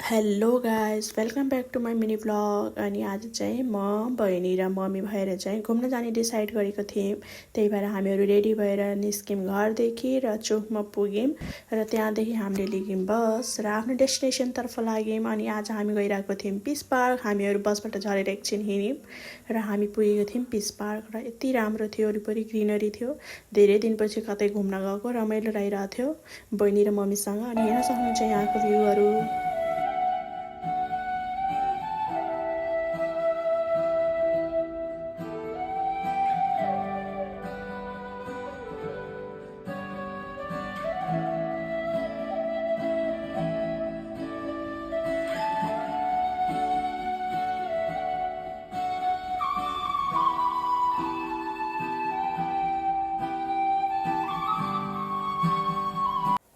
Hello guys, welcome back to my mini vlog. अनि आज चाहिँ म बहिनी र मम्मी भएर चाहिँ घुम्न जाने डिसाइड गरेको थियौँ। त्यही भएर हामीहरू रेडी भएर निस्क्यौँ घरदेखि र चोकमा पुग्यौँ र त्यहाँदेखि हामीले लिग्यौँ बस र आफ्नो डेस्टिनेसनतर्फ लाग्यौँ। अनि आज हामी गइरहेको थियौँ पिस पार्क। हामीहरू बसबाट झरेर एकछिन हिँड्यौँ र हामी पुगेको थियौँ पिस पार्क र यति राम्रो थियो, वरिपरि ग्रिनरी थियो। धेरै दिनपछि कतै घुम्न गएको, रमाइलो लागिरहेको थियो बहिनी र मम्मीसँग। अनि हेर्न सक्नुहुन्छ यहाँको भ्यूहरू।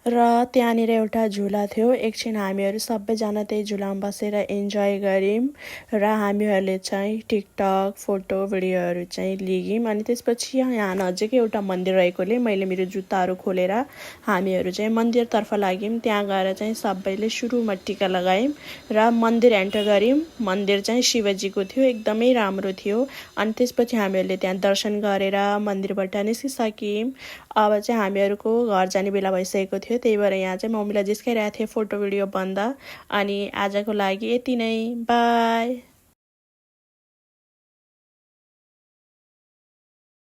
र त्यहाँनिर एउटा झुला थियो। एकछिन हामीहरू सबैजना त्यही झुलामा बसेर इन्जोय गऱ्यौँ र हामीहरूले चाहिँ टिकटक फोटो भिडियोहरू चाहिँ लिग्यौँ। अनि त्यसपछि यहाँ नजिकै एउटा मन्दिर रहेकोले मैले मेरो जुत्ताहरू खोलेर हामीहरू चाहिँ मन्दिरतर्फ लाग्यौँ। त्यहाँ गएर चाहिँ सबैले सुरुमा टिका लगायौँ र मन्दिर एन्टर गऱ्यौँ। मन्दिर चाहिँ शिवजीको थियो, एकदमै राम्रो थियो। अनि त्यसपछि हामीहरूले त्यहाँ दर्शन गरेर मन्दिरबाट निस्किसक्यौँ। अब चाहिँ हामीहरूको घर जाने बेला भइसकेको थियो। त्यही भएर यहाँ चाहिँ मम्मीलाई जिस्काइरहेको थिएँ फोटो भिडियो बन्द। अनि आजको लागि यति नै, बाई।